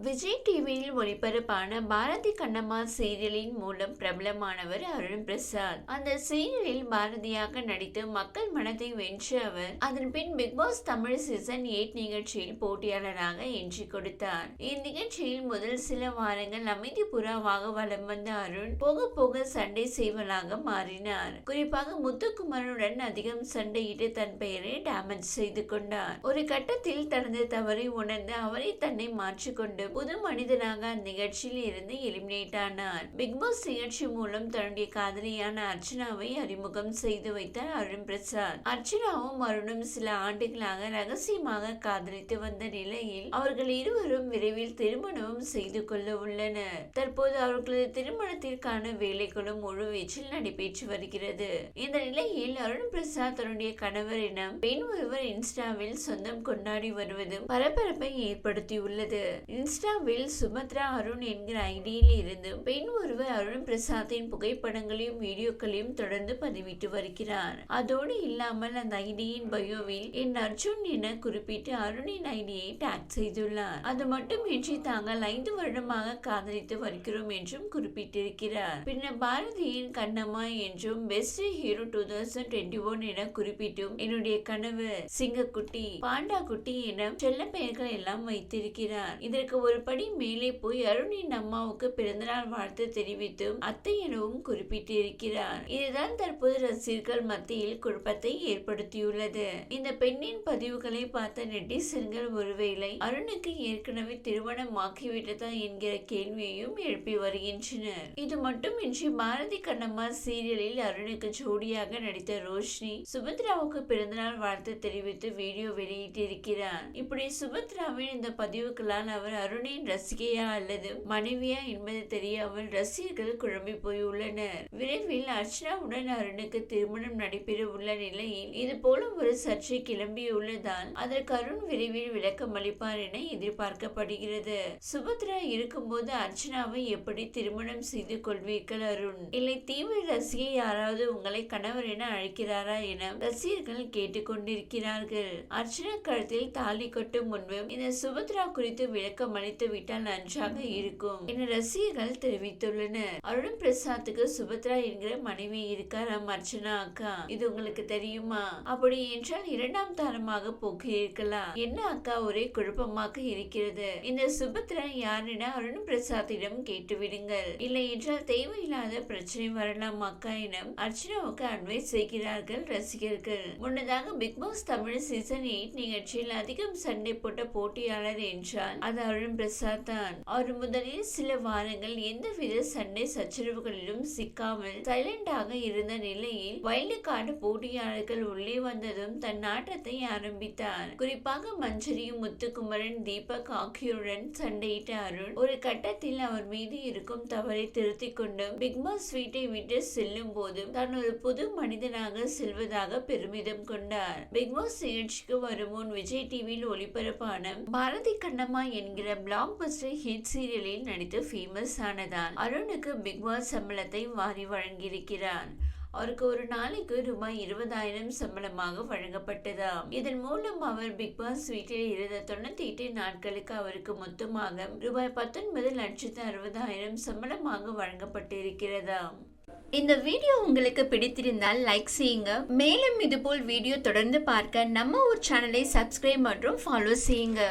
விஜய் டிவியில் ஒளிபரப்பான பாரதி கண்ணம்மா சீரியலின் மூலம் பிரபலமானவர் அருண் பிரசாத். அந்த சீரியலில் பாரதியாக நடித்து மக்கள் மனதை வென்ற அவர் அதன் பின் பிக் பாஸ் தமிழ் சீசன் 8 நிகழ்ச்சியில் போட்டியாளராக என்ட்ரி கொடுத்தார். இந்நிகழ்ச்சியில் முதல் சில வாரங்கள் அமைதி புறாவாக வலம் வந்த அருண் போக போக சண்டை செய்வதாக மாறினார். குறிப்பாக முத்துக்குமரனுடன் அதிகம் சண்டையிட்டு தன் பெயரை டேமேஜ் செய்து கொண்டார். ஒரு கட்டத்தில் தனது தவறை உணர்ந்து அவரை தன்னை மாற்றிக்கொண்டு புது மனிதனாக அந்நிகழ்ச்சியில் இருந்து எலிமினேட் ஆனார். பிக் பாஸ் நிகழ்ச்சி மூலம் தன்னுடைய காதலியான அர்ச்சனாவை அறிமுகம் செய்து வைத்தார் அருண் பிரசாத். அர்ச்சனாவும் அருணும் சில ஆண்டுகளாக ரகசியமாக காதலித்து வந்த நிலையில் அவர்கள் இருவரும் விரைவில் திருமணமும் செய்து கொள்ள உள்ளனர். தற்போது அவர்களது திருமணத்திற்கான வேலைகளும் முழுவீச்சில் நடைபெற்று வருகிறது. இந்த நிலையில் அருண் பிரசாத் தன்னுடைய கணவரிடம் பெண் ஒருவர் இன்ஸ்டாவில் சொந்தம் கொண்டாடி வருவதும் பரபரப்பை ஏற்படுத்தியுள்ளது. இன்ஸ்டாவில் சுமத்ரா அருண் என்கிற ஐடியில் இருந்து பெண் ஒருவர் அருண் பிரசாத்தின் புகைப்படங்களையும் வீடியோக்களையும் தொடர்ந்து பதிவிட்டு வருகிறார். அதோடு இல்லாமல் அந்த ஐடியின் பயோவில் என் அர்ஜுன் என குறிப்பிட்டு அருணின் ஐடியை டேக் செய்துள்ளார். அது மட்டுமின்றி தாங்கள் 5 வருடமாக காதலித்து வருகிறோம் என்றும் குறிப்பிட்டிருக்கிறார். பின்னர் பாரதியின் கண்ணம்மா என்றும் பெஸ்ட் ஹீரோ 2021 என குறிப்பிட்டும் என்னுடைய கனவு சிங்கக்குட்டி பாண்டா குட்டி என செல்ல பெயர்கள் எல்லாம் வைத்திருக்கிறார். இதற்கு ஒரு படி மேலே போய் அருணின் அம்மாவுக்கு பிறந்தநாள் வாழ்த்து தெரிவித்தும் அத்தை எனவும் குறிப்பிட்டிருக்கிறார். இதுதான் தற்போது ரசிகர்கள் மத்தியில் குழப்பத்தை ஏற்படுத்தியுள்ளது. இந்த பெண்ணின் பதிவுகளை பார்த்த நெட்டிசன்கள் ஒருவேளை அருணுக்கு ஏற்கனவே திருமணமாக்கிவிட்டதா என்கிற கேள்வியையும் எழுப்பி வருகின்றனர். இது மட்டுமின்றி பாரதி கண்ணம்மா சீரியலில் அருணுக்கு ஜோடியாக நடித்த ரோஷினி சுபத்ராவுக்கு பிறந்தநாள் வாழ்த்து தெரிவித்து வீடியோ வெளியிட்டிருக்கிறார். இப்படி சுபத்ராவின் இந்த பதிவுகளால் அவர் அருணின் ரசிகையா அல்லது மனைவியா என்பது தெரியாமல் ரசிகர்கள் குழம்பி போயுள்ளனர். விரைவில் அர்ச்சனாவுடன் அருணுக்கு திருமணம் நடைபெற உள்ள நிலையில் இது போல ஒரு சர்ச்சை கிளம்பியுள்ளதால் அதற்கு அருண் விரைவில் விளக்கம் அளிப்பார் என எதிர்பார்க்கப்படுகிறது. சுபத்ரா இருக்கும்போது அர்ச்சனாவை எப்படி திருமணம் செய்து கொள்வீர்கள் அருண்? இல்லை தீவிர ரசிகை யாராவது உங்களை கணவர் என அழைக்கிறாரா என ரசிகர்கள் கேட்டுக்கொண்டிருக்கிறார்கள். அர்ச்சனா கழுத்தில் தாலி கட்டும் முன்பு இந்த சுபத்ரா குறித்து விளக்கம் அளித்து விட்டால் நன்றாக இருக்கும் என ரசிகர்கள் தெரிவித்துள்ளனர். அருண் பிரசாத்துக்கு சுபத்ரா என்கிற மனைவி இருக்காராம் அர்ச்சனா அக்கா. இது உங்களுக்கு தெரியுமா? அப்படி என்றால் 2ஆம் தாரமாக போகிறீர்களா? என்ன அக்கா ஒரே குழப்பமாக இருக்கிறது. இந்த சுபத்ரா யார் என அருண் பிரசாத்திடம் கேட்டுவிடுங்கள். இல்லை என்றால் தேவையில்லாத பிரச்சனை வரலாம் அக்கா என அர்ச்சனாவுக்கு அட்வைஸ் செய்கிறார்கள் ரசிகர்கள். முன்னதாக பிக் பாஸ் தமிழ் சீசன் 8 நிகழ்ச்சியில் அதிகம் சண்டை போட்ட போட்டியாளர் என்றால் அது அருண் பிரசாத் தான். அவர் முதலில் சில வாரங்கள் எந்தவித சண்டை சச்சரவுகளிலும் சிக்காமல் சைலண்டாக இருந்த நிலையில் வைல்டு கார்டு போட்டியாளர்கள் உள்ளே வந்ததும் தன் நாட்டத்தை ஆரம்பித்தார். குறிப்பாக மஞ்சரியும் முத்துக்குமரன் தீபக் ஆகியோருடன் சண்டையிட்ட அருண் ஒரு கட்டத்தில் அவர் மீது இருக்கும் தவறை திருத்திக் கொண்டும் பிக் பாஸ் வீட்டை விட்டு செல்லும் போதும் தான் ஒரு புது மனிதனாக செல்வதாக பெருமிதம் கொண்டார். பிக் பாஸ் நிகழ்ச்சிக்கு வரும் முன் விஜய் டிவியில் ஒளிபரப்பான பாரதி கண்ணம்மா என்கிற பிளாக் பஸ்டர் ஹிட் சீரியலில் நடித்து ஃபேமஸ் ஆனதால் அருணுக்கு பிக் பாஸ் சம்பளத்தை வாரி வழங்கியிருக்கிறார். அவருக்கு ஒரு நாளைக்கு ரூபாய் 20,000 சம்பளமாக வழங்கப்பட்டதாம். இதன் மூலம் அவர் பிக் பாஸ் வீட்டில் இருந்த 98 நாட்களுக்கு அவருக்கு மொத்தமாக ரூபாய் 19,60,000 சம்பளமாக வழங்கப்பட்டிருக்கிறதாம். இந்த வீடியோ உங்களுக்கு பிடித்திருந்தால் லைக் செய்யுங்க. மேலும் இதுபோல் வீடியோ தொடர்ந்து பார்க்க நம்ம ஒரு சேனலை சப்ஸ்கிரைப் மற்றும் ஃபாலோ செய்யுங்க.